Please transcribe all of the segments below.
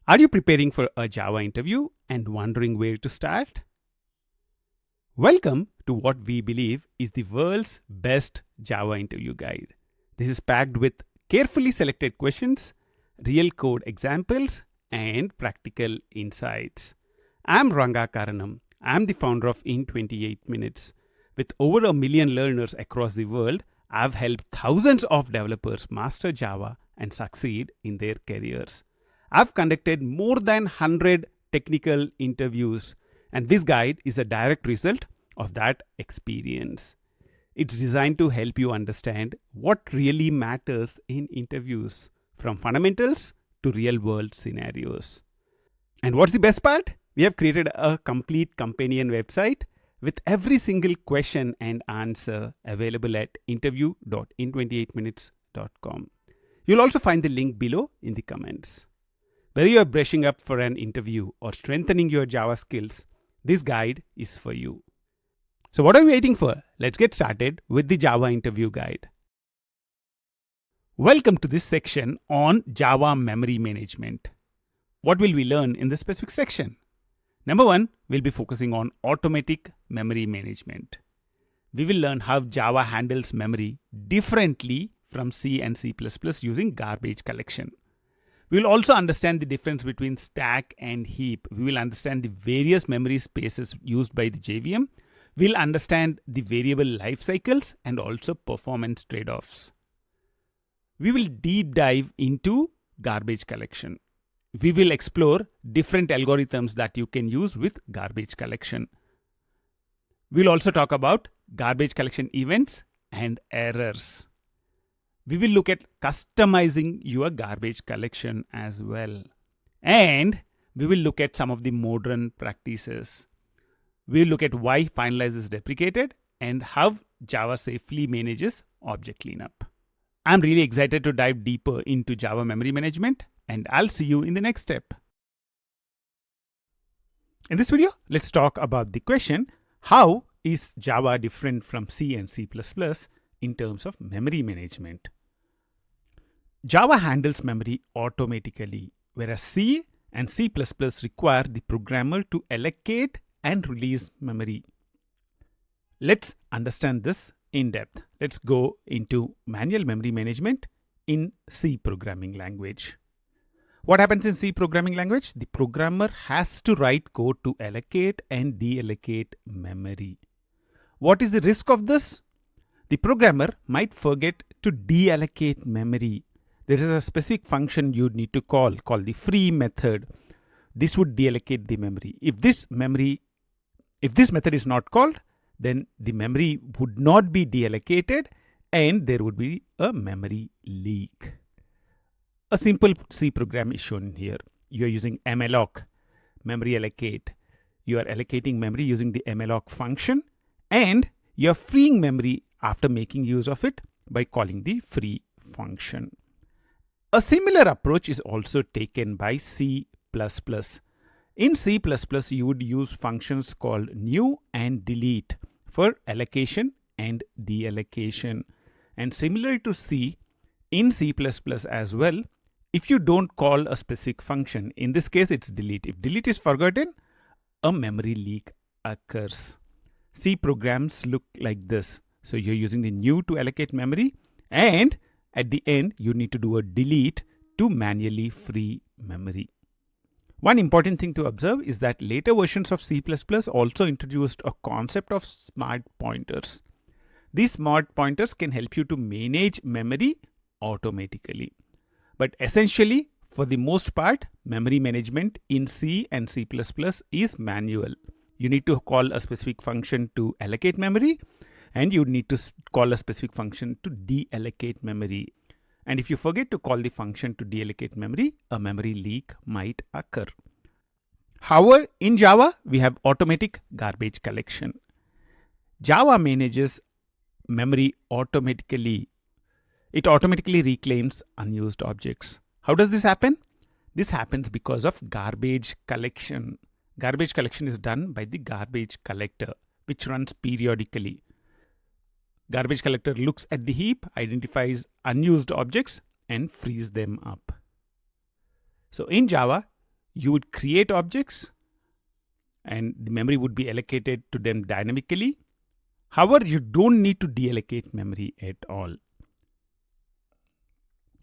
Are you preparing for a Java interview and wondering where to start? Welcome to what we believe is the world's best Java interview guide. This is packed with carefully selected questions, real code examples, and practical insights. I'm Ranga Karanam. I'm the founder of In 28 Minutes. With over 1 million learners across the world, I've helped thousands of developers master Java and succeed in their careers. I've conducted more than 100 technical interviews, and this guide is a direct result of that experience. It's designed to help you understand what really matters in interviews, from fundamentals to real world scenarios. And what's the best part? We have created a complete companion website with every single question and answer available at interview.in28minutes.com. You'll also find the link below in the comments. Whether you're brushing up for an interview or strengthening your Java skills, this guide is for you. So what are we waiting for? Let's get started with the Java interview guide. Welcome to this section on Java memory management. What will we learn in this specific section? Number one, we'll be focusing on automatic memory management. We will learn how Java handles memory differently from C and C++ using garbage collection. We will also understand the difference between stack and heap. We will understand the various memory spaces used by the JVM. We'll understand the variable life cycles and also performance trade-offs. We will deep dive into garbage collection. We will explore different algorithms that you can use with garbage collection. We'll also talk about garbage collection events and errors. We will look at customizing your garbage collection as well. And we will look at some of the modern practices. We'll look at why finalize is deprecated and how Java safely manages object cleanup. I'm really excited to dive deeper into Java memory management, and I'll see you in the next step. In this video, let's talk about the question, how is Java different from C and C++ in terms of memory management? Java handles memory automatically, whereas C and C++ require the programmer to allocate and release memory. Let's understand this in depth. Let's go into manual memory management in C programming language. What happens in C programming language? The programmer has to write code to allocate and deallocate memory. What is the risk of this? The programmer might forget to deallocate memory. There is a specific function you need to call the free method. This would deallocate the memory. If this method is not called, then the memory would not be deallocated and there would be a memory leak. A simple C program is shown here. You are using malloc, memory allocate. You are allocating memory using the malloc function, and you are freeing memory after making use of it by calling the free function. A similar approach is also taken by C++. In C++, you would use functions called new and delete for allocation and deallocation. And similar to C, in C++ as well, if you don't call a specific function, in this case it's delete. If delete is forgotten, a memory leak occurs. C programs look like this. So you're using the new to allocate memory, and at the end you need to do a delete to manually free memory. One important thing to observe is that later versions of C++ also introduced a concept of smart pointers. These smart pointers can help you to manage memory automatically. But essentially, for the most part, memory management in C and C++ is manual. You need to call a specific function to allocate memory, and you need to call a specific function to deallocate memory. And if you forget to call the function to deallocate memory, a memory leak might occur. However, in Java, we have automatic garbage collection. Java manages memory automatically. It automatically reclaims unused objects. How does this happen? This happens because of garbage collection. Garbage collection is done by the garbage collector, which runs periodically. Garbage collector looks at the heap, identifies unused objects, and frees them up. So in Java, you would create objects and the memory would be allocated to them dynamically. However, you don't need to deallocate memory at all.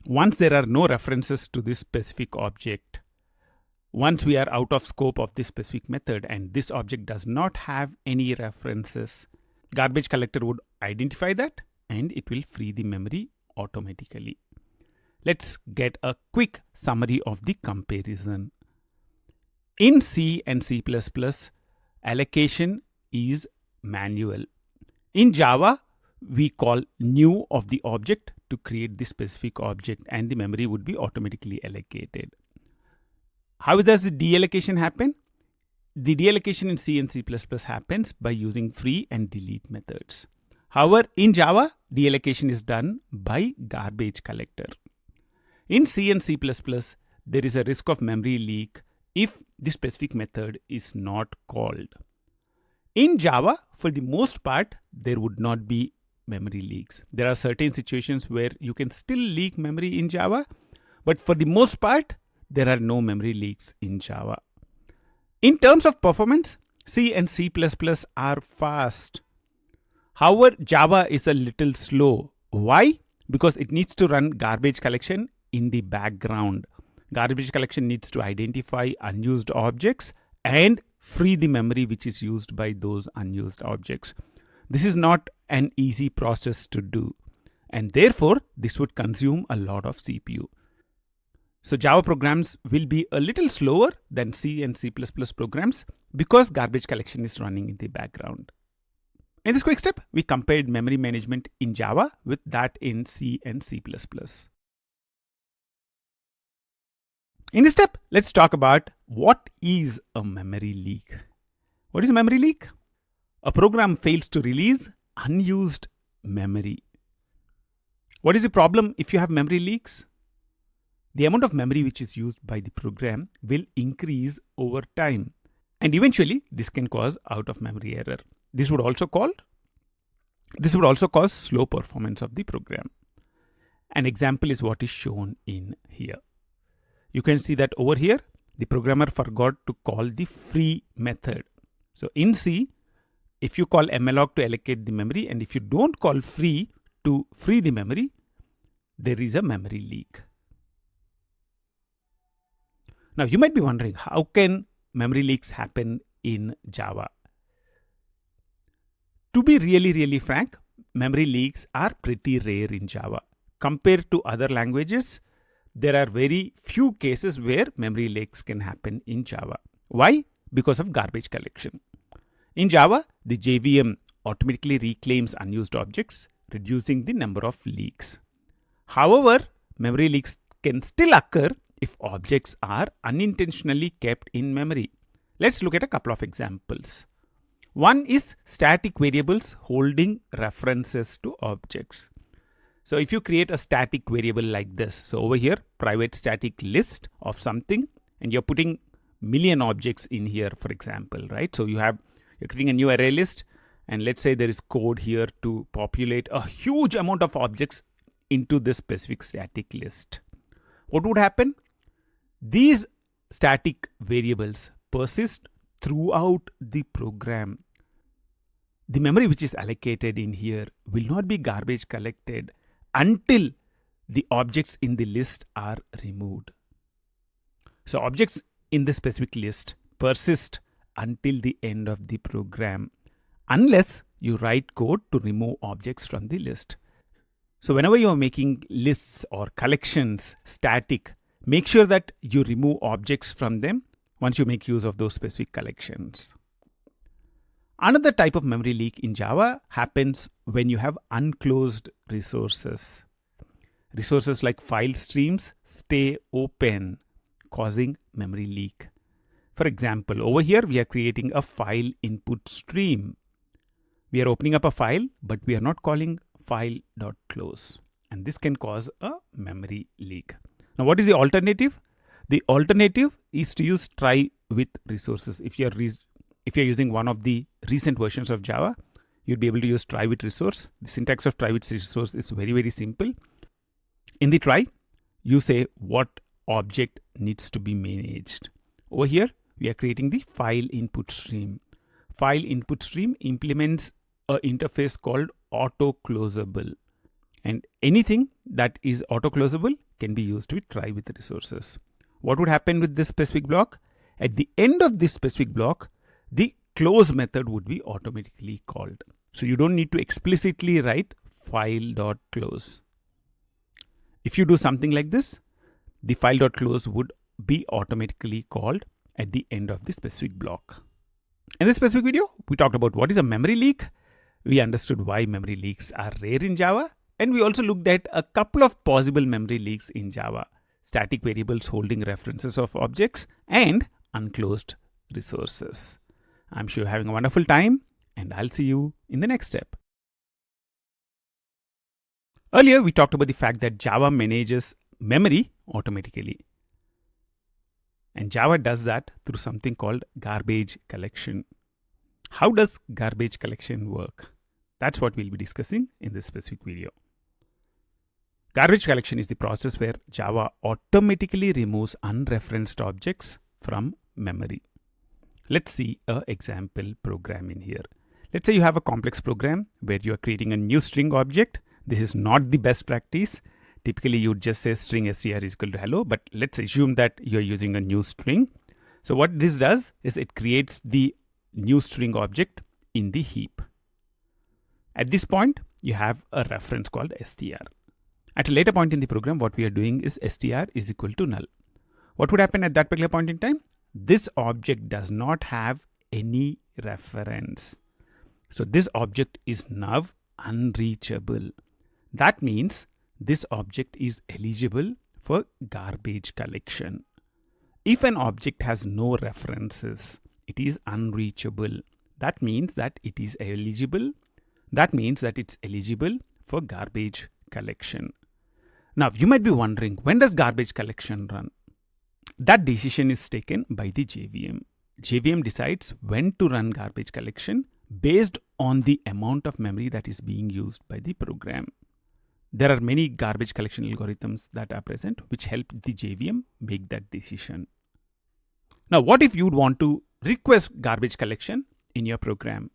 Once there are no references to this specific object, once we are out of scope of this specific method and this object does not have any references, garbage collector would identify that and it will free the memory automatically. Let's get a quick summary of the comparison. In C and C++, allocation is manual. In Java, we call new of the object to create the specific object and the memory would be automatically allocated. How does the deallocation happen? The deallocation in C and C++ happens by using free and delete methods. However, in Java, deallocation is done by garbage collector. In C and C++, there is a risk of memory leak if the specific method is not called. In Java, for the most part, there would not be memory leaks. There are certain situations where you can still leak memory in Java, but for the most part, there are no memory leaks in Java. In terms of performance, C and C++ are fast. However, Java is a little slow. Why? Because it needs to run garbage collection in the background. Garbage collection needs to identify unused objects and free the memory which is used by those unused objects. This is not an easy process to do, and therefore this would consume a lot of CPU. So Java programs will be a little slower than C and C++ programs because garbage collection is running in the background. In this quick step, we compared memory management in Java with that in C and C++. In this step, let's talk about what is a memory leak. What is a memory leak? A program fails to release unused memory. What is the problem if you have memory leaks? The amount of memory which is used by the program will increase over time, and eventually this can cause out of memory error. This would also cause slow performance of the program. An example is what is shown in here. You can see that over here, the programmer forgot to call the free method. So in C, if you call malloc to allocate the memory, and if you don't call free to free the memory, there is a memory leak. Now you might be wondering, how can memory leaks happen in Java? To be really frank, memory leaks are pretty rare in Java. Compared to other languages, there are very few cases where memory leaks can happen in Java. Why? Because of garbage collection. In Java, the JVM automatically reclaims unused objects, reducing the number of leaks. However, memory leaks can still occur if objects are unintentionally kept in memory. Let's look at a couple of examples. One is static variables holding references to objects. So if you create a static variable like this, so over here, private static list of something, and you're putting million objects in here, for example, right? So you're creating a new array list, and let's say there is code here to populate a huge amount of objects into this specific static list. What would happen? These static variables persist throughout the program. The memory which is allocated in here will not be garbage collected until the objects in the list are removed. So objects in the specific list persist until the end of the program, unless you write code to remove objects from the list. So whenever you are making lists or collections static, make sure that you remove objects from them once you make use of those specific collections. Another type of memory leak in Java happens when you have unclosed resources. Resources like file streams stay open, causing memory leak. For example, over here we are creating a file input stream. We are opening up a file, but we are not calling file.close, and this can cause a memory leak. Now, what is the alternative? The alternative is to use try with resources. If you're using one of the recent versions of Java, you'd be able to use try with resource. The syntax of try with resource is very simple. In the try, you say what object needs to be managed. Over here, we are creating the file input stream. File input stream implements an interface called auto closable. And anything that is auto closable can be used with try with resources. What would happen with this specific block? At the end of this specific block, the close method would be automatically called. So you don't need to explicitly write file.close. If you do something like this, the file.close would be automatically called at the end of the specific block. In this specific video, we talked about what is a memory leak. We understood why memory leaks are rare in Java. And we also looked at a couple of possible memory leaks in Java: static variables holding references of objects and unclosed resources. I'm sure you're having a wonderful time, and I'll see you in the next step. Earlier, we talked about the fact that Java manages memory automatically. And Java does that through something called garbage collection. How does garbage collection work? That's what we'll be discussing in this specific video. Garbage collection is the process where Java automatically removes unreferenced objects from memory. Let's see an example program in here. Let's say you have a complex program where you are creating a new string object. This is not the best practice. Typically, you would just say string str is equal to hello, but let's assume that you're using a new string. So what this does is it creates the new string object in the heap. At this point, you have a reference called str. At a later point in the program, what we are doing is str is equal to null. What would happen at that particular point in time? This object does not have any reference. So this object is now unreachable. That means this object is eligible for garbage collection. If an object has no references, it is unreachable. That means that it is eligible. That means that it's eligible for garbage collection. Now, you might be wondering, when does garbage collection run? That decision is taken by the JVM. JVM decides when to run garbage collection based on the amount of memory that is being used by the program. There are many garbage collection algorithms that are present which help the JVM make that decision. Now, what if you would want to request garbage collection in your program?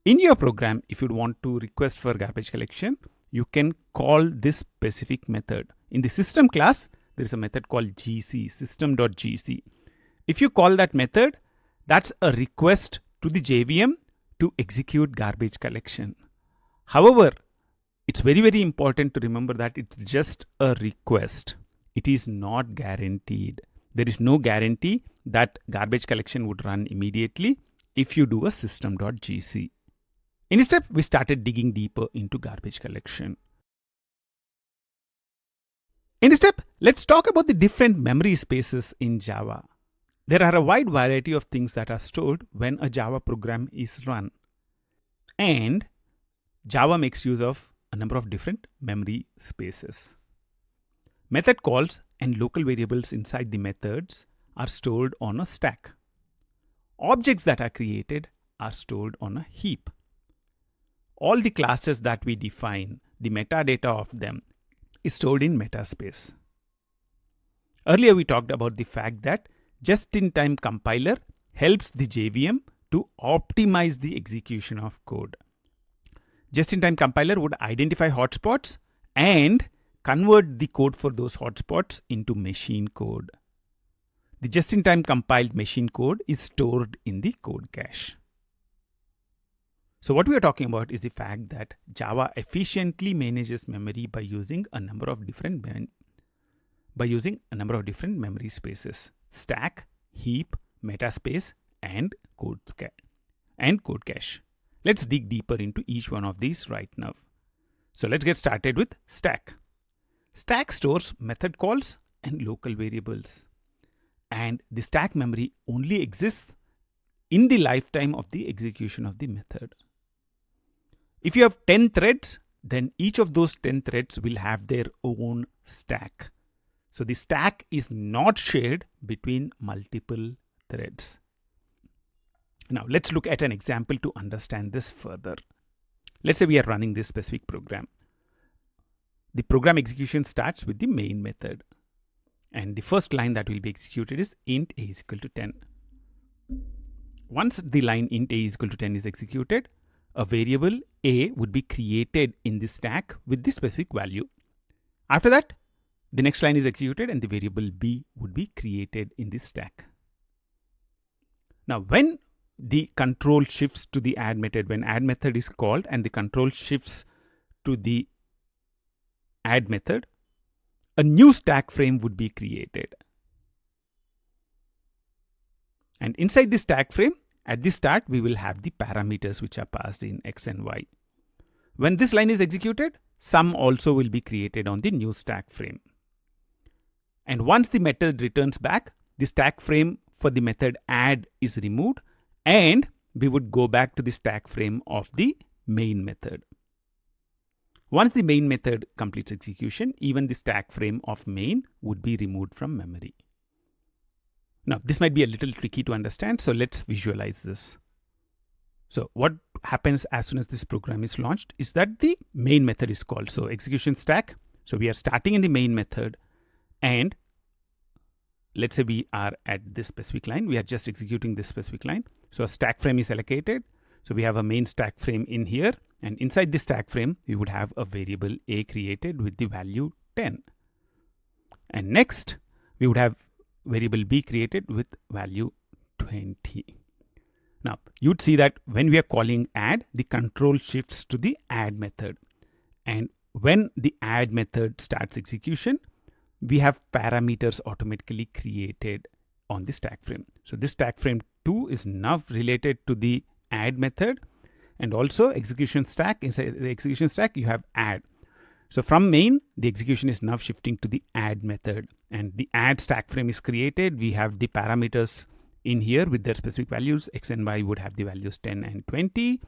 In your program, if you want to request for garbage collection, you can call this specific method. In the system class, there is a method called gc, system.gc. If you call that method, that's a request to the JVM to execute garbage collection. However, it's very, very important to remember that it's just a request. It is not guaranteed. There is no guarantee that garbage collection would run immediately if you do a system.gc. In this step, we started digging deeper into garbage collection. In this step, let's talk about the different memory spaces in Java. There are a wide variety of things that are stored when a Java program is run. And Java makes use of a number of different memory spaces. Method calls and local variables inside the methods are stored on a stack. Objects that are created are stored on a heap. All the classes that we define, the metadata of them, is stored in Metaspace. Earlier, we talked about the fact that just-in-time compiler helps the JVM to optimize the execution of code. Just-in-time compiler would identify hotspots and convert the code for those hotspots into machine code. The just-in-time compiled machine code is stored in the code cache. So what we are talking about is the fact that Java efficiently manages memory by using a number of different memory spaces: stack, heap, metaspace, and code cache. Let's dig deeper into each one of these right now. So let's get started with stack. Stack stores method calls and local variables. And the stack memory only exists in the lifetime of the execution of the method. If you have 10 threads, then each of those 10 threads will have their own stack. So the stack is not shared between multiple threads. Now let's look at an example to understand this further. Let's say we are running this specific program. The program execution starts with the main method. And the first line that will be executed is int a is equal to 10. Once the line int a is equal to 10 is executed, a variable a would be created in the stack with the specific value. After that, the next line is executed and the variable b would be created in this stack. Now, when the control shifts to the add method, when add method is called and the control shifts to the add method, a new stack frame would be created. And inside this stack frame, at the start, we will have the parameters which are passed in x and y. When this line is executed, sum also will be created on the new stack frame. And once the method returns back, the stack frame for the method add is removed and we would go back to the stack frame of the main method. Once the main method completes execution, even the stack frame of main would be removed from memory. Now, this might be a little tricky to understand, so let's visualize this. So what happens as soon as this program is launched is that the main method is called. So execution stack. So we are starting in the main method, and let's say we are at this specific line. We are just executing this specific line. So a stack frame is allocated. So we have a main stack frame in here, and inside this stack frame, we would have a variable a created with the value 10. And next, we would have variable b created with value 20. Now, you'd see that when we are calling add, the control shifts to the add method. And when the add method starts execution, we have parameters automatically created on the stack frame. So this stack frame 2 is now related to the add method, and also execution stack. Inside the execution stack, you have add. So from main, the execution is now shifting to the add method, and the add stack frame is created. We have the parameters in here with their specific values. X and y would have the values 10 and 20.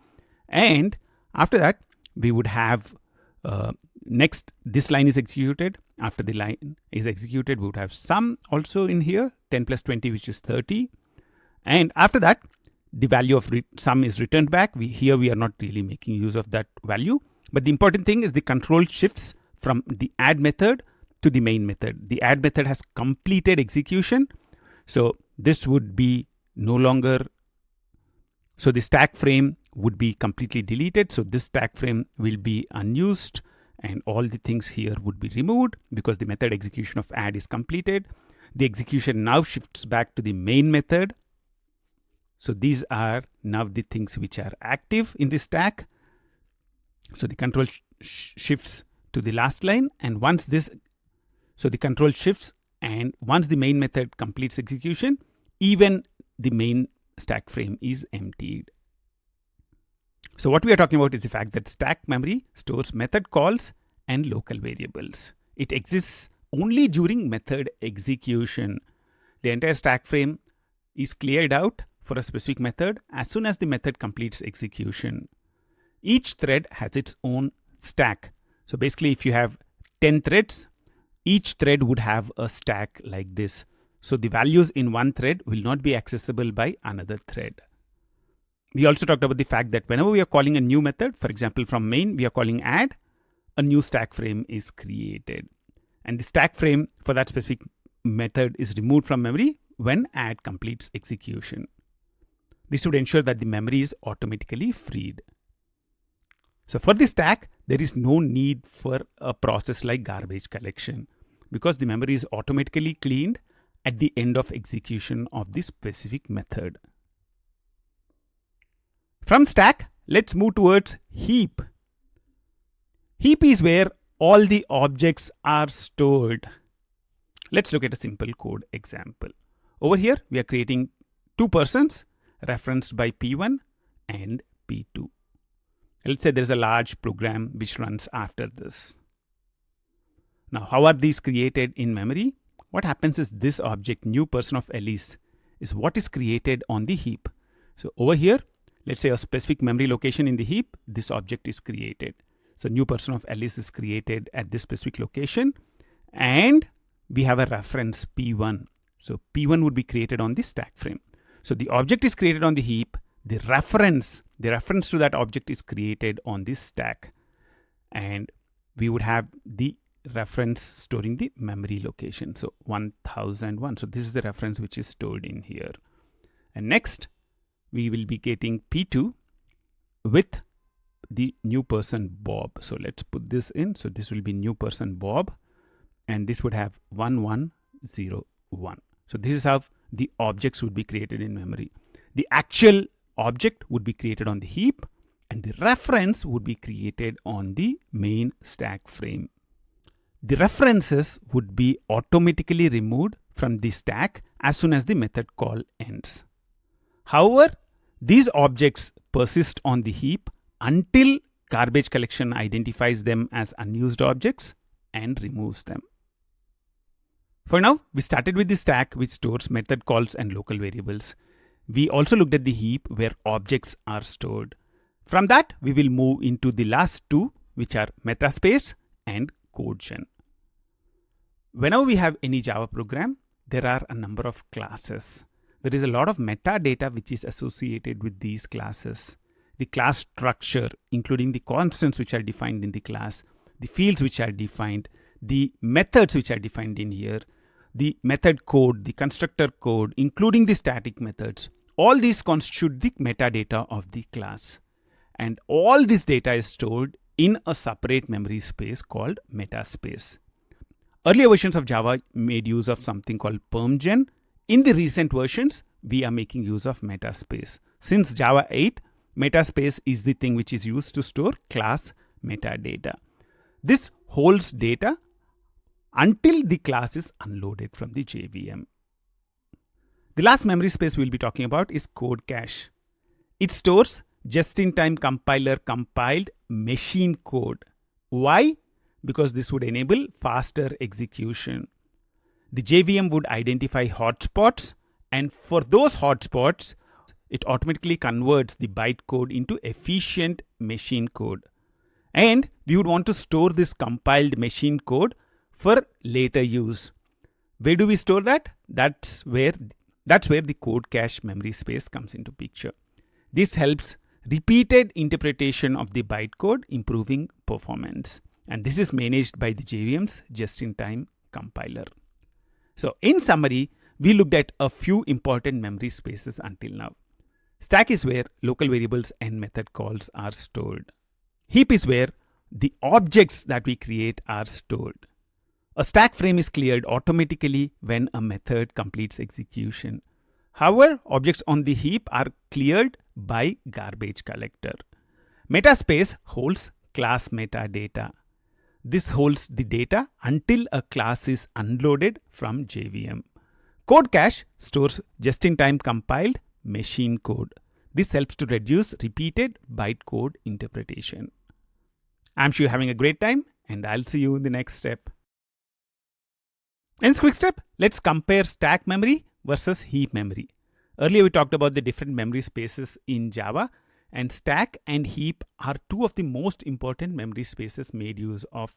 And after that, we would have next, this line is executed. After the line is executed, we would have sum also in here, 10 plus 20, which is 30. And after that, the value of sum is returned back. Here we are not really making use of that value. But the important thing is the control shifts from the add method to the main method. The add method has completed execution. So this would be no longer, so the stack frame would be completely deleted. So this stack frame will be unused and all the things here would be removed because the method execution of add is completed. The execution now shifts back to the main method. So these are now the things which are active in the stack. So the control shifts to the last line, and once this, so the control shifts, and once the main method completes execution, even the main stack frame is emptied. So what we are talking about is the fact that stack memory stores method calls and local variables. It exists only during method execution. The entire stack frame is cleared out for a specific method as soon as the method completes execution. Each thread has its own stack. So basically, if you have 10 threads, each thread would have a stack like this. So the values in one thread will not be accessible by another thread. We also talked about the fact that whenever we are calling a new method, for example, from main, we are calling add, a new stack frame is created. And the stack frame for that specific method is removed from memory when add completes execution. This would ensure that the memory is automatically freed. So for the stack, there is no need for a process like garbage collection because the memory is automatically cleaned at the end of execution of the specific method. From stack, let's move towards heap. Heap is where all the objects are stored. Let's look at a simple code example. Over here, we are creating two persons referenced by P1 and P2. Let's say there's a large program which runs after this. Now, how are these created in memory? What happens is this object, new person of Alice, is what is created on the heap. So over here, let's say a specific memory location in the heap, this object is created. So new person of Alice is created at this specific location, and we have a reference P1. So P1 would be created on the stack frame. So the object is created on the heap. The reference to that object is created on this stack, and we would have the reference storing the memory location. So 1001. So this is the reference which is stored in here. And next, we will be getting P2 with the new person Bob. So let's put this in. So this will be new person Bob, and this would have 1101. So this is how the objects would be created in memory. The actual object would be created on the heap, and the reference would be created on the main stack frame. The references would be automatically removed from the stack as soon as the method call ends. However, these objects persist on the heap until garbage collection identifies them as unused objects and removes them. For now, we started with the stack which stores method calls and local variables. We also looked at the heap where objects are stored. From that, we will move into the last two, which are Metaspace and CodeGen. Whenever we have any Java program, there are a number of classes. There is a lot of metadata which is associated with these classes. The class structure, including the constants which are defined in the class, the fields which are defined, the methods which are defined in here, the method code, the constructor code, including the static methods. All these constitute the metadata of the class. And all this data is stored in a separate memory space called Metaspace. Earlier versions of Java made use of something called PermGen. In the recent versions, we are making use of Metaspace. Since Java 8, Metaspace is the thing which is used to store class metadata. This holds data until the class is unloaded from the JVM. The last memory space we will be talking about is code cache. It stores just-in-time compiler compiled machine code. Why? Because this would enable faster execution. The JVM would identify hotspots, and for those hotspots, it automatically converts the bytecode into efficient machine code. And we would want to store this compiled machine code for later use. Where do we store that? That's where the code cache memory space comes into picture. This helps repeated interpretation of the bytecode, improving performance. And this is managed by the JVM's just-in-time compiler. So in summary, we looked at a few important memory spaces until now. Stack is where local variables and method calls are stored. Heap is where the objects that we create are stored. A stack frame is cleared automatically when a method completes execution. However, objects on the heap are cleared by garbage collector. Metaspace holds class metadata. This holds the data until a class is unloaded from JVM. Code cache stores just-in-time compiled machine code. This helps to reduce repeated bytecode interpretation. I'm sure you're having a great time, and I'll see you in the next step. In this quick step, let's compare stack memory versus heap memory. Earlier we talked about the different memory spaces in Java, and stack and heap are two of the most important memory spaces made use of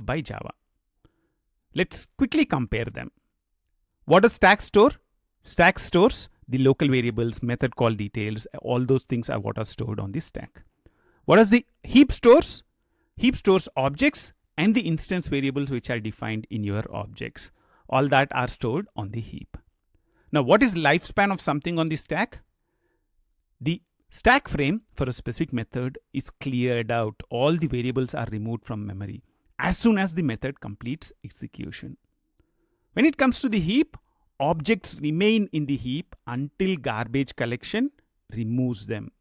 by Java. Let's quickly compare them. What does stack store? Stack stores the local variables, method call details, all those things are what are stored on the stack. What does the heap stores? Heap stores objects and the instance variables which are defined in your objects. All that are stored on the heap. Now, what is lifespan of something on the stack? The stack frame for a specific method is cleared out. All the variables are removed from memory as soon as the method completes execution. When it comes to the heap, objects remain in the heap until garbage collection removes them.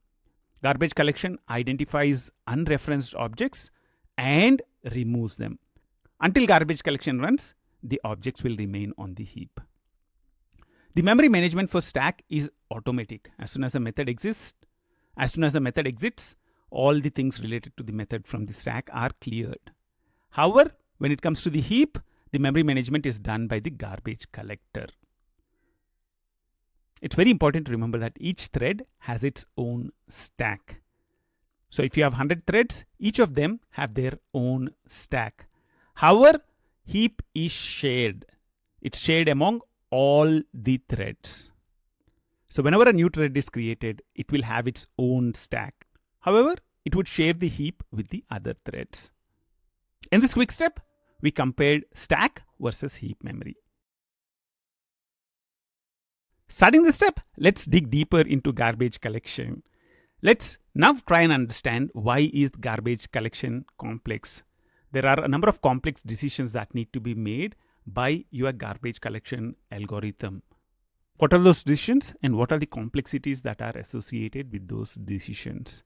Garbage collection identifies unreferenced objects and removes them. Until garbage collection runs, the objects will remain on the heap. The memory management for stack is automatic. As soon as a method exits, all the things related to the method from the stack are cleared. However, when it comes to the heap, the memory management is done by the garbage collector. It's very important to remember that each thread has its own stack. So if you have 100 threads, each of them have their own stack. However, heap is shared. It's shared among all the threads. So whenever a new thread is created, it will have its own stack. However, it would share the heap with the other threads. In this quick step, we compared stack versus heap memory. Starting this step, let's dig deeper into garbage collection. Let's now try and understand why is garbage collection complex. There are a number of complex decisions that need to be made by your garbage collection algorithm. What are those decisions and what are the complexities that are associated with those decisions?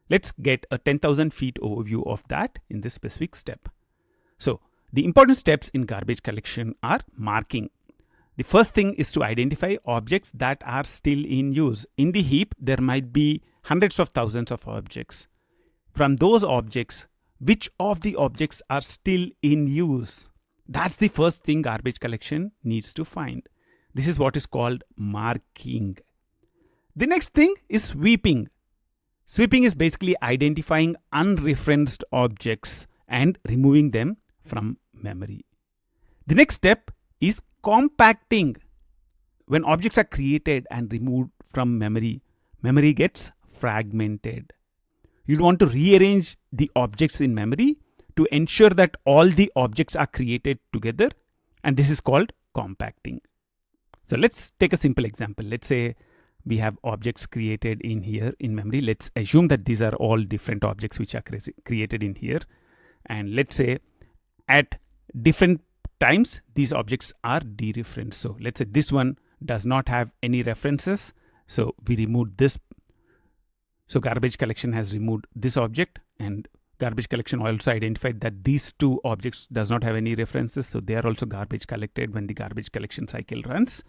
Let's get a 10,000 feet overview of that in this specific step. So, the important steps in garbage collection are marking. The first thing is to identify objects that are still in use. In the heap, there might be hundreds of thousands of objects. From those objects, which of the objects are still in use? That's the first thing garbage collection needs to find. This is what is called marking. The next thing is sweeping. Sweeping is basically identifying unreferenced objects and removing them from memory. The next step is compacting. When objects are created and removed from memory, memory gets fragmented. You want to rearrange the objects in memory to ensure that all the objects are created together, and this is called compacting. So let's take a simple example. Let's say we have objects created in here in memory. Let's assume that these are all different objects which are created in here, and let's say at different times these objects are dereferenced. So let's say this one does not have any references, so we remove this. So garbage collection has removed this object, and garbage collection also identified that these two objects does not have any references, so they are also garbage collected when the garbage collection cycle runs.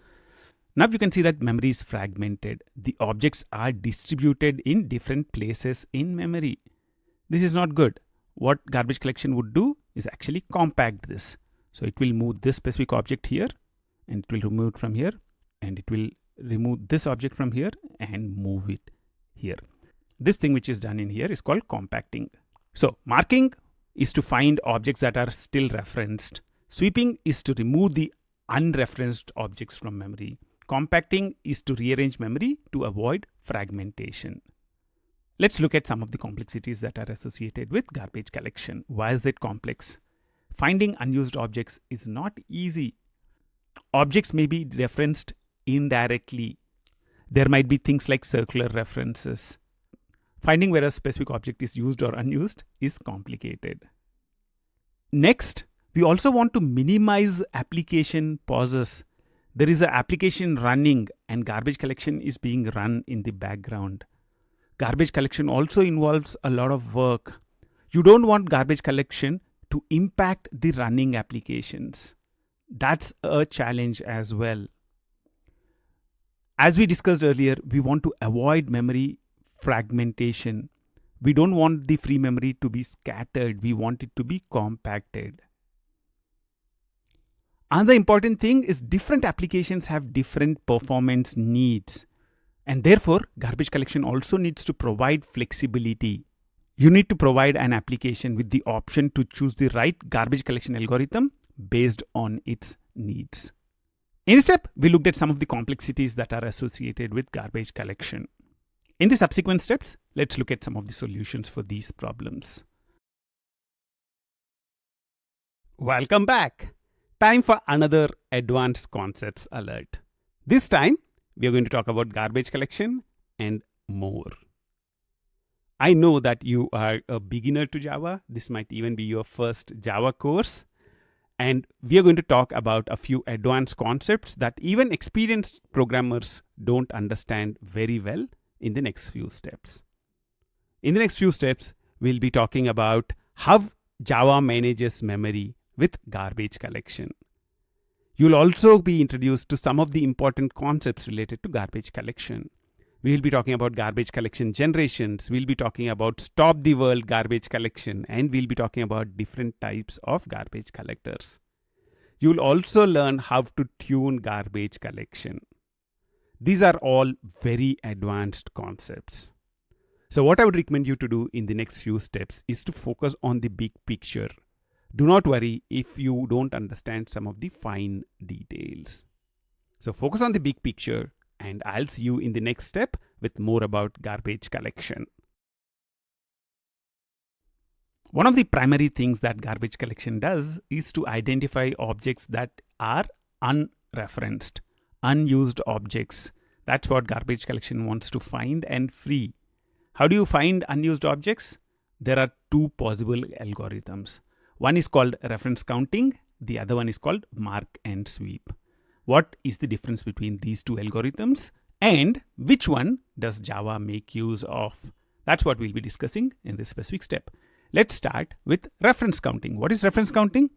Now you can see that memory is fragmented. The objects are distributed in different places in memory. This is not good. What garbage collection would do is actually compact this. So it will move this specific object here, and it will remove it from here, and it will remove this object from here and move it here. This thing which is done in here is called compacting. So marking is to find objects that are still referenced. Sweeping is to remove the unreferenced objects from memory. Compacting is to rearrange memory to avoid fragmentation. Let's look at some of the complexities that are associated with garbage collection. Why is it complex? Finding unused objects is not easy. Objects may be referenced indirectly. There might be things like circular references. Finding where a specific object is used or unused is complicated. Next, we also want to minimize application pauses. There is an application running and garbage collection is being run in the background. Garbage collection also involves a lot of work. You don't want garbage collection to impact the running applications. That's a challenge as well. As we discussed earlier, we want to avoid memory fragmentation. We don't want the free memory to be scattered. We want it to be compacted. Another important thing is different applications have different performance needs, and therefore garbage collection also needs to provide flexibility. You need to provide an application with the option to choose the right garbage collection algorithm based on its needs. In this step, we looked at some of the complexities that are associated with garbage collection. In the subsequent steps, let's look at some of the solutions for these problems. Welcome back. Time for another advanced concepts alert. This time, we are going to talk about garbage collection and more. I know that you are a beginner to Java. This might even be your first Java course. And we are going to talk about a few advanced concepts that even experienced programmers don't understand very well in the next few steps. In the next few steps, we'll be talking about how Java manages memory with garbage collection. You'll also be introduced to some of the important concepts related to garbage collection. We'll be talking about garbage collection generations, we'll be talking about stop the world garbage collection, and we'll be talking about different types of garbage collectors. You'll also learn how to tune garbage collection. These are all very advanced concepts. So what I would recommend you to do in the next few steps is to focus on the big picture. Do not worry if you don't understand some of the fine details. So focus on the big picture, and I'll see you in the next step with more about garbage collection. One of the primary things that garbage collection does is to identify objects that are unreferenced, unused objects. That's what garbage collection wants to find and free. How do you find unused objects? There are two possible algorithms. One is called reference counting, the other one is called mark and sweep. What is the difference between these two algorithms and which one does Java make use of? That's what we'll be discussing in this specific step. Let's start with reference counting. What is reference counting?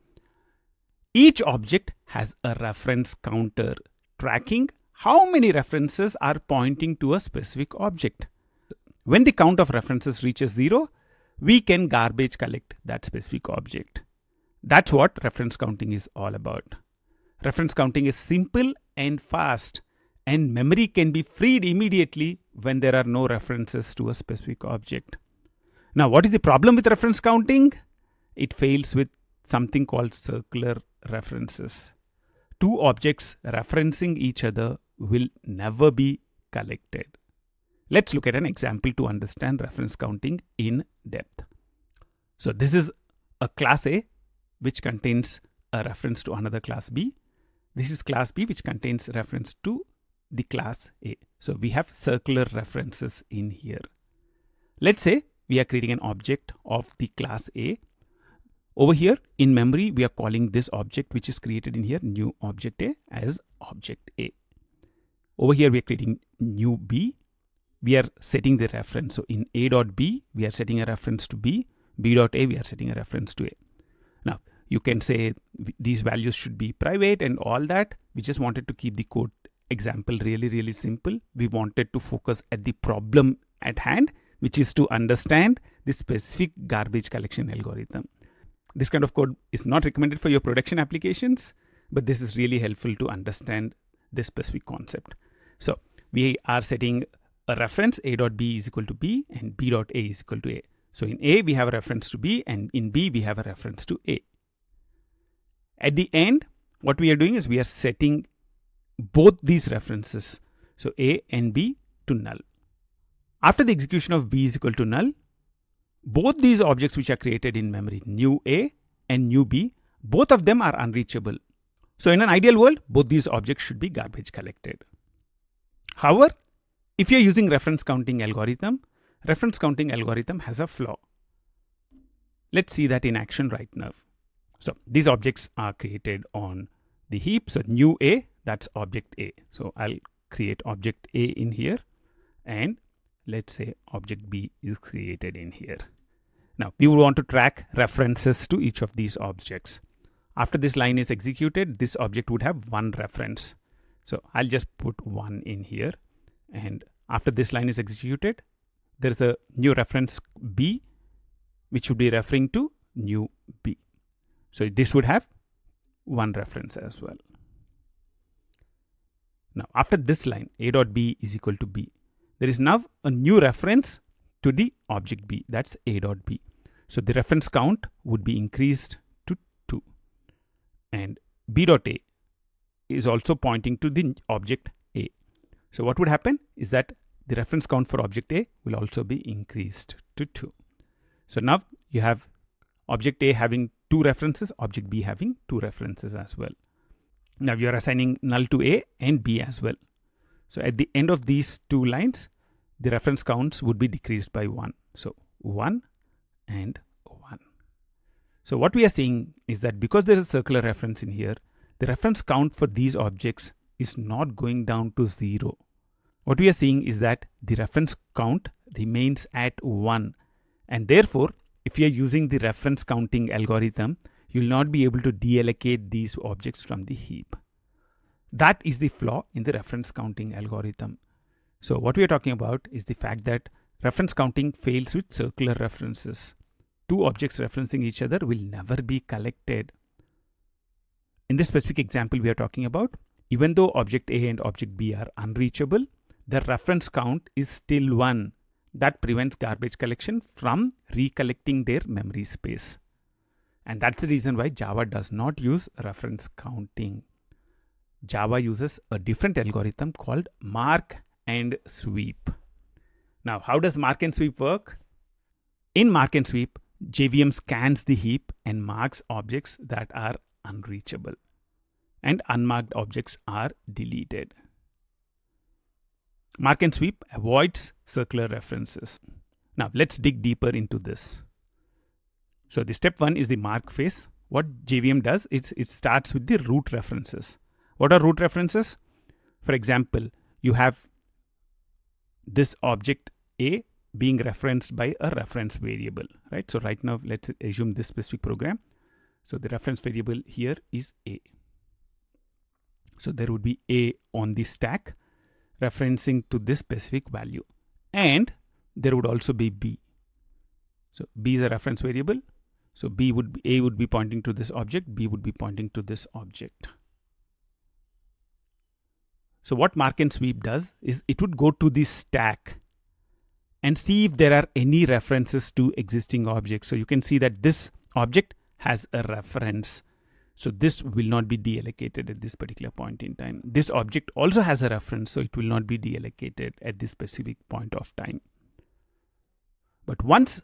Each object has a reference counter tracking how many references are pointing to a specific object. When the count of references reaches 0, we can garbage collect that specific object. That's what reference counting is all about. Reference counting is simple and fast, and memory can be freed immediately when there are no references to a specific object. Now, what is the problem with reference counting? It fails with something called circular references. Two objects referencing each other will never be collected. Let's look at an example to understand reference counting in depth. So this is a class A which contains a reference to another class B. This is class B which contains reference to the class A. So we have circular references in here. Let's say we are creating an object of the class A. Over here in memory, we are calling this object which is created in here, new object A, as object A. Over here, we are creating new B. We are setting the reference. So in A.B, we are setting a reference to B. B.A, we are setting a reference to A. Now, you can say these values should be private and all that. We just wanted to keep the code example really simple. We wanted to focus at the problem at hand, which is to understand the specific garbage collection algorithm. This kind of code is not recommended for your production applications, but this is really helpful to understand this specific concept. So we are setting a reference A.B is equal to B and B.A is equal to A. So in A, we have a reference to B, and in B, we have a reference to A. At the end, what we are doing is we are setting both these references, so A and B, to null. After the execution of B is equal to null, both these objects which are created in memory, new A and new B, both of them are unreachable. So in an ideal world, both these objects should be garbage collected. However, if you're using reference counting algorithm has a flaw. Let's see that in action right now. So these objects are created on the heap. So new A, that's object A. So I'll create object A in here, and let's say object B is created in here. Now we will want to track references to each of these objects. After this line is executed, this object would have one reference. So I'll just put 1 in here, and after this line is executed, there is a new reference B which would be referring to new B. So this would have one reference as well. Now after this line, A.B is equal to B, there is now a new reference to the object B, that's A.B. So the reference count would be increased to 2, and B.A is also pointing to the object A. So what would happen is that the reference count for object A will also be increased to 2. So now you have object A having 2 references, object B having 2 references as well. Now you are assigning null to A and B as well. So at the end of these 2 lines, the reference counts would be decreased by 1. So 1 and 1. So what we are seeing is that because there is a circular reference in here, the reference count for these objects is not going down to 0. What we are seeing is that the reference count remains at 1, and therefore if you are using the reference counting algorithm, you will not be able to deallocate these objects from the heap. That is the flaw in the reference counting algorithm. So what we are talking about is the fact that reference counting fails with circular references. 2 objects referencing each other will never be collected. In this specific example we are talking about, even though object A and object B are unreachable, the reference count is still 1. That prevents garbage collection from recollecting their memory space. And that's the reason why Java does not use reference counting. Java uses a different algorithm called mark and sweep. Now, how does mark and sweep work? In mark and sweep, JVM scans the heap and marks objects that are unreachable, and unmarked objects are deleted. Mark and sweep avoids circular references. Now let's dig deeper into this. So the step 1 is the mark phase. What JVM does is it starts with the root references. What are root references? For example, you have this object A being referenced by a reference variable, right? So right now, let's assume this specific program. So the reference variable here is A. So there would be A on the stack referencing to this specific value. And there would also be B. So B is a reference variable. So A would be pointing to this object, B would be pointing to this object. So what mark and sweep does is it would go to the stack and see if there are any references to existing objects. So you can see that this object has a reference. So this will not be deallocated at this particular point in time. This object also has a reference, so it will not be deallocated at this specific point of time. But once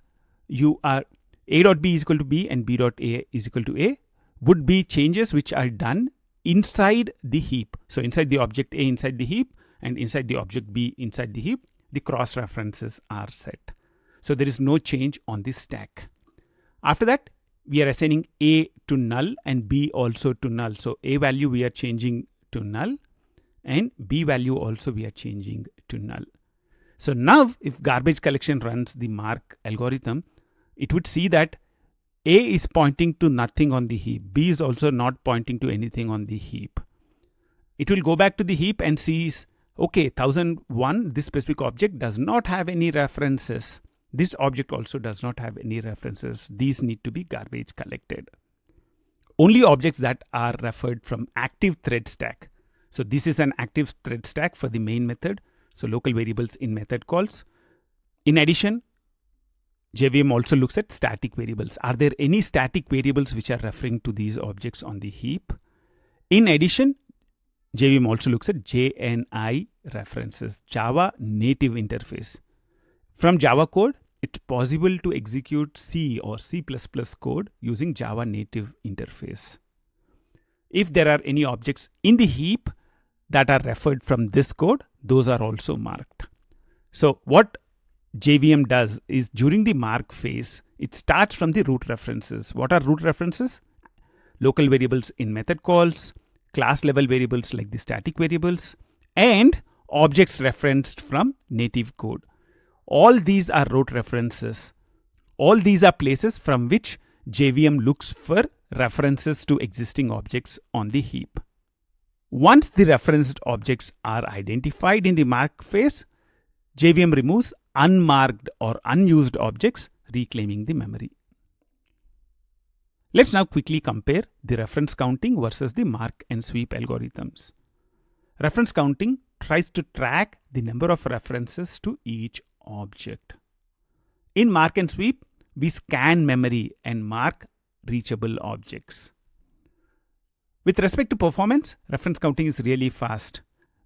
you are A.B is equal to B and B.A is equal to A, would be changes which are done inside the heap. So inside the object A inside the heap and inside the object B inside the heap, the cross references are set. So there is no change on the stack. After that, we are assigning A to null and B also to null. So A value we are changing to null and B value also we are changing to null. So now if garbage collection runs the mark algorithm, it would see that A is pointing to nothing on the heap. B is also not pointing to anything on the heap. It will go back to the heap and sees, okay, 1001, this specific object does not have any references. This object also does not have any references. These need to be garbage collected. Only objects that are referred from active thread stack. So this is an active thread stack for the main method. So local variables in method calls. In addition, JVM also looks at static variables. Are there any static variables which are referring to these objects on the heap? In addition, JVM also looks at JNI references, Java native interface. From Java code, it's possible to execute C or C++ code using Java native interface. If there are any objects in the heap that are referred from this code, those are also marked. So what JVM does is during the mark phase, it starts from the root references. What are root references? Local variables in method calls, class level variables like the static variables, and objects referenced from native code. All these are root references. All these are places from which JVM looks for references to existing objects on the heap. Once the referenced objects are identified in the mark phase, JVM removes unmarked or unused objects, reclaiming the memory. Let's now quickly compare the reference counting versus the mark and sweep algorithms. Reference counting tries to track the number of references to each object. In mark and sweep, we scan memory and mark reachable objects. With respect to performance, reference counting is really fast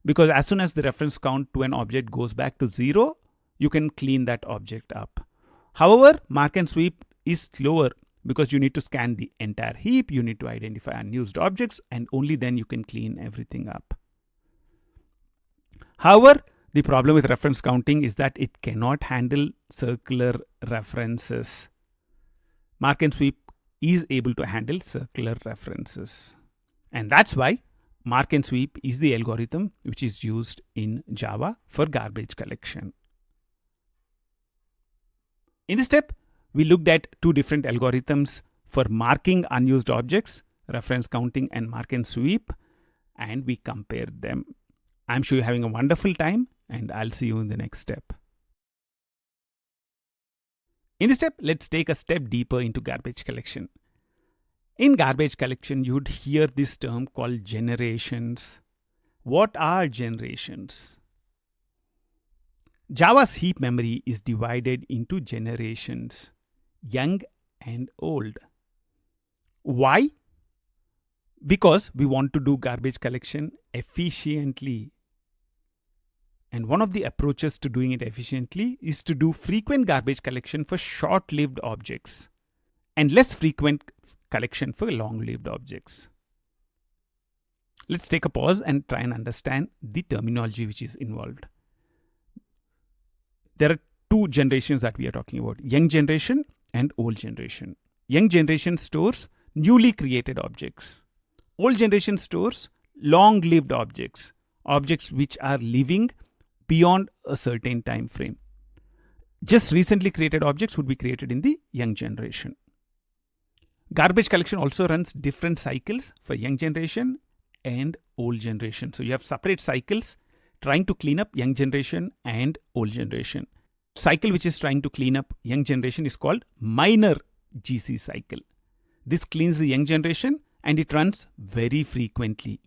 because as soon as the reference count to an object goes back to 0, you can clean that object up. However, mark and sweep is slower because you need to scan the entire heap, you need to identify unused objects, and only then you can clean everything up. However, the problem with reference counting is that it cannot handle circular references. Mark and sweep is able to handle circular references. And that's why mark and sweep is the algorithm which is used in Java for garbage collection. In this step, we looked at two different algorithms for marking unused objects, reference counting and mark and sweep, and we compared them. I'm sure you're having a wonderful time, and I'll see you in the next step. In this step, let's take a step deeper into garbage collection. In garbage collection, you would hear this term called generations. What are generations? Java's heap memory is divided into generations, young and old. Why? Because we want to do garbage collection efficiently. And one of the approaches to doing it efficiently is to do frequent garbage collection for short-lived objects. and less frequent collection for long-lived objects. Let's take a pause and try and understand the terminology which is involved. There are two generations that we are talking about, young generation and old generation. Young generation stores newly created objects. Old generation stores long-lived objects, objects which are living beyond a certain time frame. Just recently created objects would be created in the young generation. Garbage collection also runs different cycles for young generation and old generation. So you have separate cycles trying to clean up young generation and old generation. Cycle which is trying to clean up young generation is called minor GC cycle. This cleans the young generation and it runs very frequently.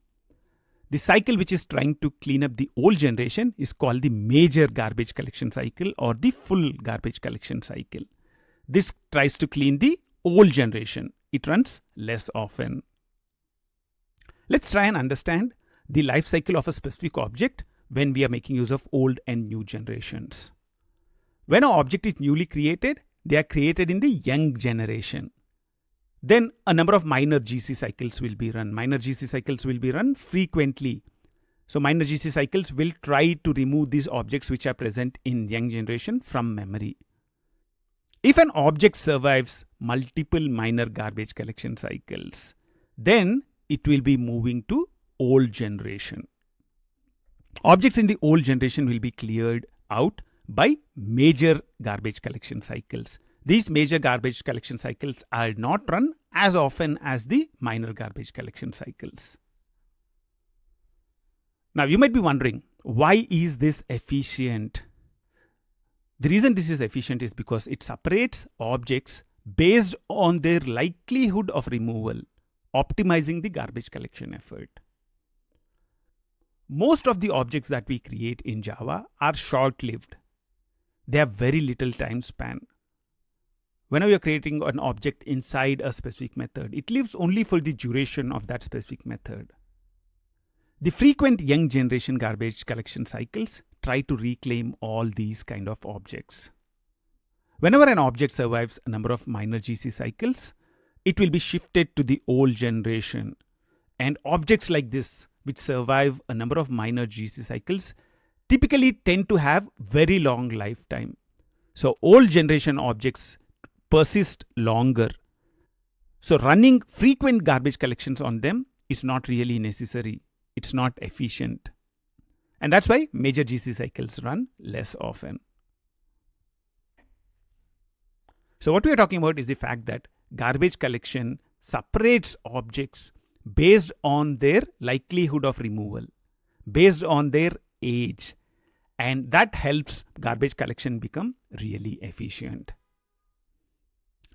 The cycle which is trying to clean up the old generation is called the major garbage collection cycle or the full garbage collection cycle. This tries to clean the old generation. It runs less often. Let's try and understand the life cycle of a specific object when we are making use of old and new generations. When an object is newly created, they are created in the young generation. Then a number of minor GC cycles will be run. Minor GC cycles will be run frequently. So minor GC cycles will try to remove these objects which are present in young generation from memory. If an object survives multiple minor garbage collection cycles, then it will be moving to old generation. Objects in the old generation will be cleared out by major garbage collection cycles. These major garbage collection cycles are not run as often as the minor garbage collection cycles. Now you might be wondering, why is this efficient? The reason this is efficient is because it separates objects based on their likelihood of removal, optimizing the garbage collection effort. Most of the objects that we create in Java are short-lived. They have very little time span. Whenever you're creating an object inside a specific method, it lives only for the duration of that specific method. The frequent young generation garbage collection cycles try to reclaim all these kind of objects. Whenever an object survives a number of minor GC cycles, it will be shifted to the old generation. And objects like this, which survive a number of minor GC cycles, typically tend to have very long lifetime. So old generation objects persist longer. So running frequent garbage collections on them is not really necessary. It's not efficient. And that's why major GC cycles run less often. So what we are talking about is the fact that garbage collection separates objects based on their likelihood of removal, based on their age, and that helps garbage collection become really efficient.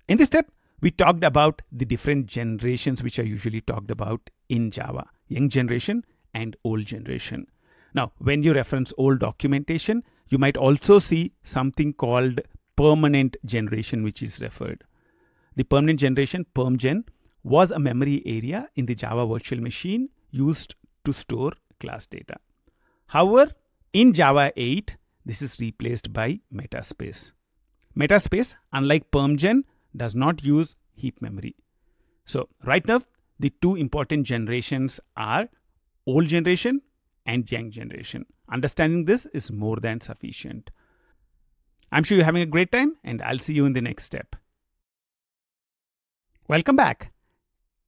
In this step, we talked about the different generations which are usually talked about in Java, young generation and old generation. Now, when you reference old documentation, you might also see something called permanent generation which is referred. The permanent generation, permgen, was a memory area in the Java virtual machine used to store class data. However, in Java 8, this is replaced by Metaspace. Metaspace, unlike permgen, does not use heap memory. So right now, the two important generations are old generation and young generation. Understanding this is more than sufficient. I'm sure you're having a great time, and I'll see you in the next step. Welcome back.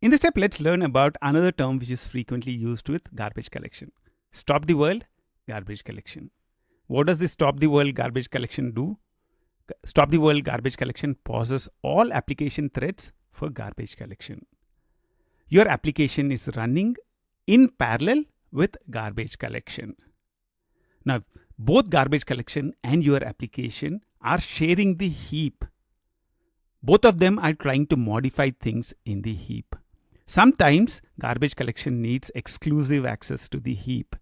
In this step, let's learn about another term which is frequently used with garbage collection. Stop the world garbage collection. What does this stop the world garbage collection do? Stop the world garbage collection pauses all application threads for garbage collection. Your application is running in parallel with garbage collection. Now, both garbage collection and your application are sharing the heap. Both of them are trying to modify things in the heap. Sometimes garbage collection needs exclusive access to the heap.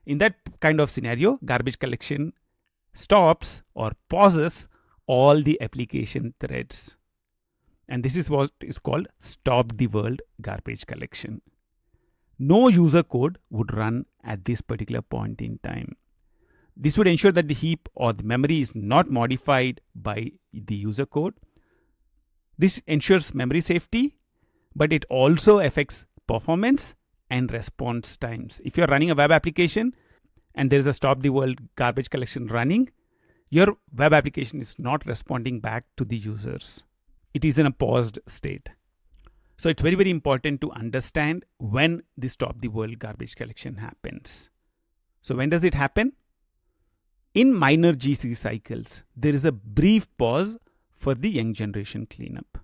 In that kind of scenario, garbage collection stops or pauses all the application threads. And this is what is called stop the world garbage collection. No user code would run at this particular point in time. This would ensure that the heap or the memory is not modified by the user code. This ensures memory safety, but it also affects performance and response times. If you're running a web application and there's a stop the world garbage collection running, your web application is not responding back to the users. It is in a paused state. So it's very, very important to understand when the stop the world garbage collection happens. So when does it happen? In minor GC cycles, there is a brief pause for the young generation cleanup.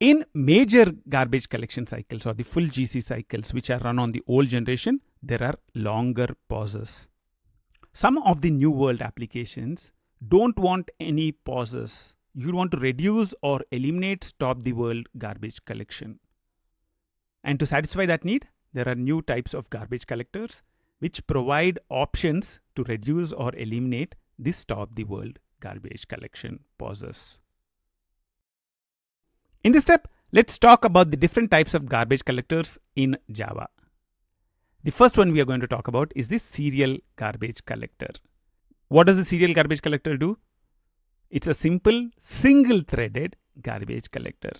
In major garbage collection cycles or the full GC cycles which are run on the old generation, there are longer pauses. Some of the new world applications don't want any pauses. You want to reduce or eliminate stop the world garbage collection. And to satisfy that need, there are new types of garbage collectors which provide options to reduce or eliminate the stop the world garbage collection pauses. In this step, let's talk about the different types of garbage collectors in Java. The first one we are going to talk about is the serial garbage collector. What does the serial garbage collector do? It's a simple single-threaded garbage collector.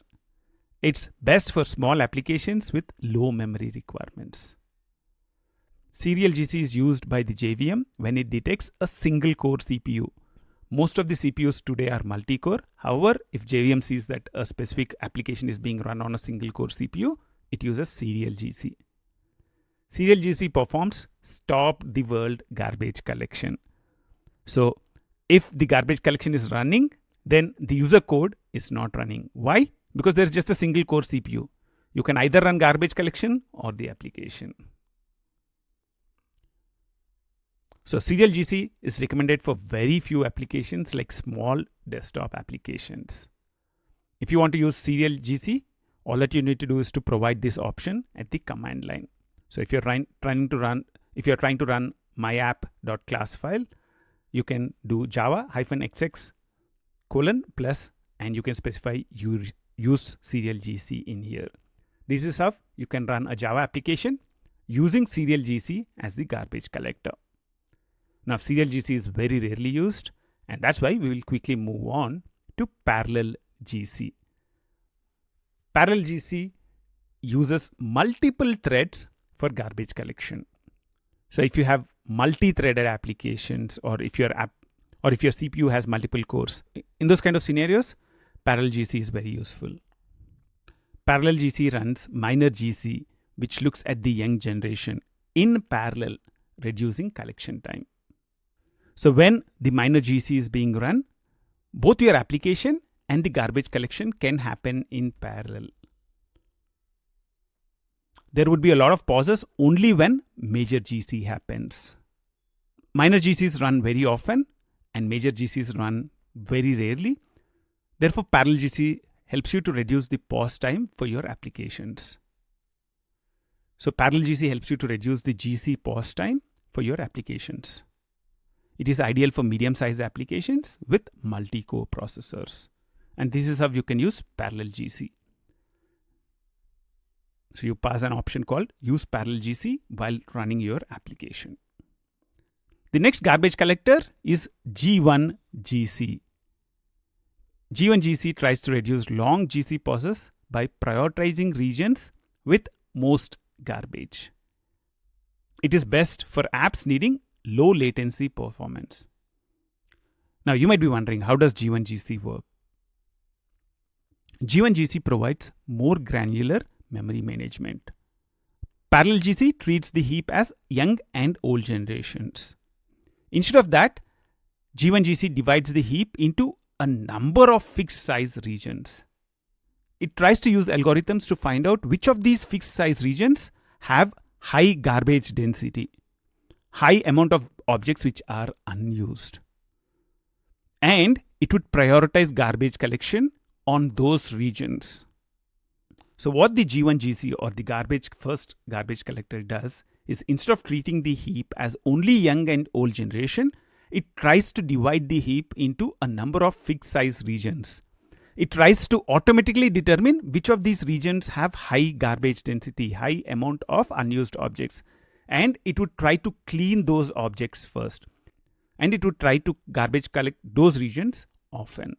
It's best for small applications with low memory requirements. Serial GC is used by the JVM when it detects a single core CPU. Most of the CPUs today are multi-core. However, if JVM sees that a specific application is being run on a single core CPU, it uses serial GC. Serial GC performs stop the world garbage collection. So if the garbage collection is running, then the user code is not running. Why? Because there's just a single core CPU. You can either run garbage collection or the application. So serial GC is recommended for very few applications like small desktop applications. If you want to use serial GC, all that you need to do is to provide this option at the command line. So if you're trying to run myapp.class file, you can do java-xx : and you can specify use serial GC in here. This is how you can run a Java application using serial GC as the garbage collector. Now serial GC is very rarely used, and that's why we will quickly move on to parallel GC. Parallel GC uses multiple threads for garbage collection. So if you have multi-threaded applications, or if your CPU has multiple cores, in those kind of scenarios, parallel GC is very useful. Parallel GC runs minor GC, which looks at the young generation in parallel, reducing collection time. So when the minor GC is being run, both your application and the garbage collection can happen in parallel. There would be a lot of pauses only when major GC happens. Minor GCs run very often and major GCs run very rarely. Therefore, parallel GC helps you to reduce the pause time for your applications. So parallel GC helps you to reduce the GC pause time for your applications. It is ideal for medium-sized applications with multi-core processors. And this is how you can use parallel GC. So you pass an option called use parallel GC while running your application. The next garbage collector is G1 GC. G1 GC tries to reduce long GC pauses by prioritizing regions with most garbage. It is best for apps needing low latency performance. Now you might be wondering, how does G1 GC work? G1 GC provides more granular memory management. Parallel GC treats the heap as young and old generations. Instead of that, G1 GC divides the heap into a number of fixed size regions. It tries to use algorithms to find out which of these fixed size regions have high garbage density, high amount of objects which are unused. And it would prioritize garbage collection on those regions. So what the G1 GC or the first garbage collector does is, instead of treating the heap as only young and old generation, it tries to divide the heap into a number of fixed size regions. It tries to automatically determine which of these regions have high garbage density, high amount of unused objects. And it would try to clean those objects first. And it would try to garbage collect those regions often.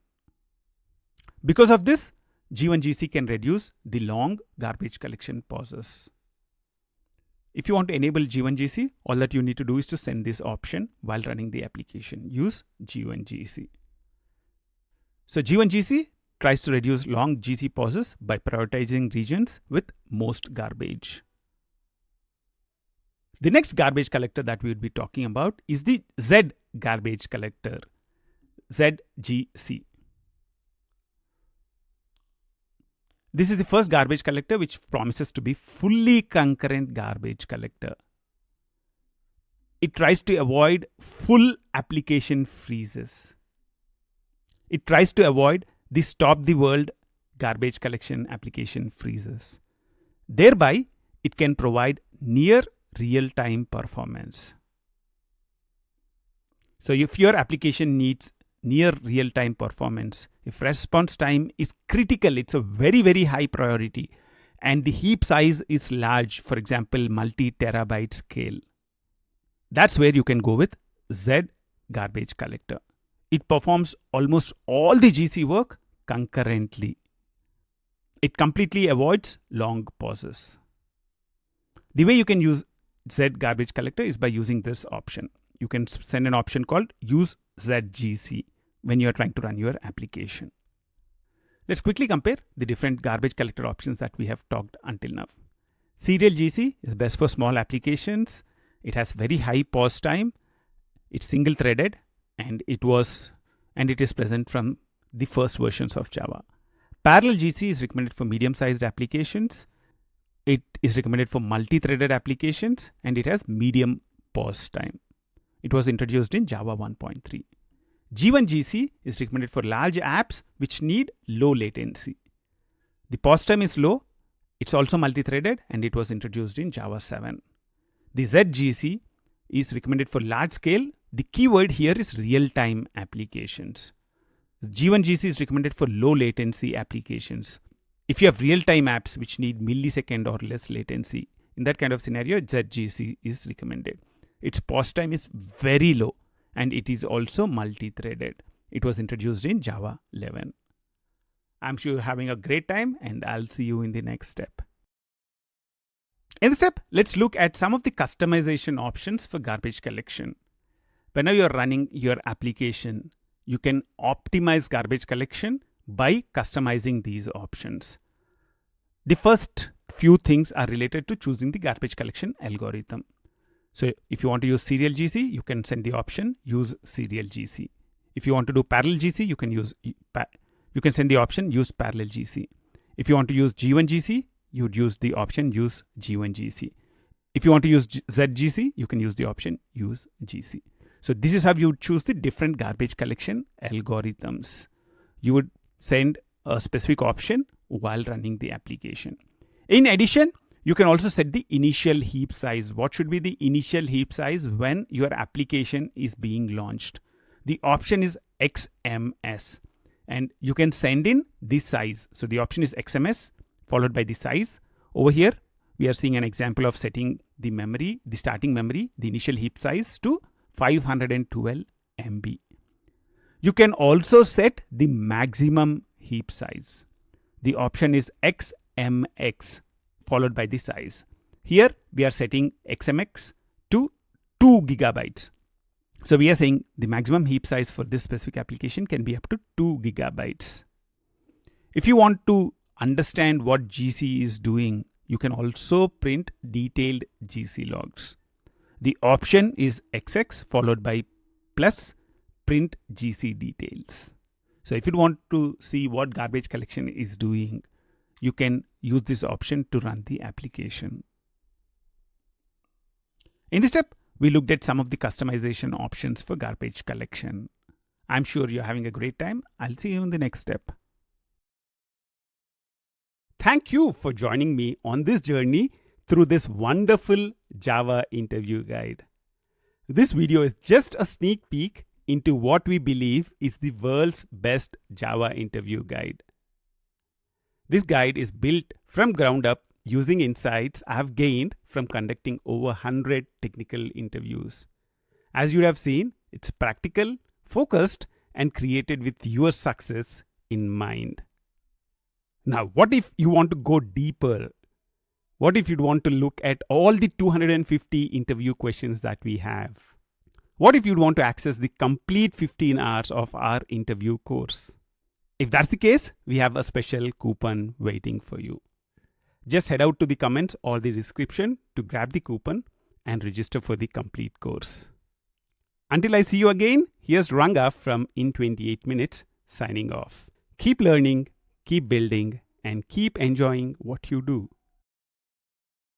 Because of this, G1GC can reduce the long garbage collection pauses. If you want to enable G1GC, all that you need to do is to send this option while running the application. Use G1GC. So G1GC tries to reduce long GC pauses by prioritizing regions with most garbage. The next garbage collector that we would be talking about is the Z garbage collector, ZGC. This is the first garbage collector which promises to be fully concurrent garbage collector. It tries to avoid full application freezes. It tries to avoid the stop the world garbage collection application freezes. Thereby, it can provide near real-time performance. So if your application needs near real-time performance, if response time is critical, it's a very, very high priority, and the heap size is large, for example, multi-terabyte scale, that's where you can go with Z garbage collector. It performs almost all the GC work concurrently. It completely avoids long pauses. The way you can use Z garbage collector is by using this option. You can send an option called use ZGC when you are trying to run your application. Let's quickly compare the different garbage collector options that we have talked until now. Serial GC is best for small applications. It has very high pause time. It's single threaded, and it is present from the first versions of Java. Parallel GC is recommended for medium-sized applications. It is recommended for multi-threaded applications, and it has medium pause time. It was introduced in Java 1.3. G1GC is recommended for large apps which need low latency. The pause time is low. It's also multi-threaded, and it was introduced in Java 7. The ZGC is recommended for large scale. The keyword here is real-time applications. G1GC is recommended for low latency applications. If you have real-time apps which need millisecond or less latency, in that kind of scenario, ZGC is recommended. Its pause time is very low, and it is also multi-threaded. It was introduced in Java 11. I'm sure you're having a great time, and I'll see you in the next step. In this step, let's look at some of the customization options for garbage collection. Whenever you're running your application, you can optimize garbage collection by customizing these options. The first few things are related to choosing the garbage collection algorithm. So if you want to use serial GC, you can send the option use serial GC. If you want to do parallel GC, you can send the option use parallel GC. If you want to use G1GC, you'd use the option use G1GC. If you want to use ZGC, you can use the option use GC. So this is how you choose the different garbage collection algorithms. You would send a specific option while running the application. In addition, you can also set the initial heap size. What should be the initial heap size when your application is being launched? The option is XMS, and you can send in the size. So the option is XMS followed by the size. Over here, we are seeing an example of setting the memory, the starting memory, the initial heap size to 512 MB. You can also set the maximum heap size. The option is XMX followed by the size. Here we are setting XMX to 2 gigabytes. So we are saying the maximum heap size for this specific application can be up to 2 gigabytes. If you want to understand what GC is doing, you can also print detailed GC logs. The option is XX followed by plus print GC details. So if you want to see what garbage collection is doing, you can use this option to run the application. In this step, we looked at some of the customization options for garbage collection. I'm sure you're having a great time. I'll see you in the next step. Thank you for joining me on this journey through this wonderful Java interview guide. This video is just a sneak peek into what we believe is the world's best Java interview guide. This guide is built from ground up using insights I have gained from conducting over 100 technical interviews. As you have seen, it's practical, focused, and created with your success in mind. Now, what if you want to go deeper? What if you'd want to look at all the 250 interview questions that we have? What if you'd want to access the complete 15 hours of our interview course? If that's the case, we have a special coupon waiting for you. Just head out to the comments or the description to grab the coupon and register for the complete course. Until I see you again, here's Ranga from In 28 Minutes signing off. Keep learning, keep building, and keep enjoying what you do.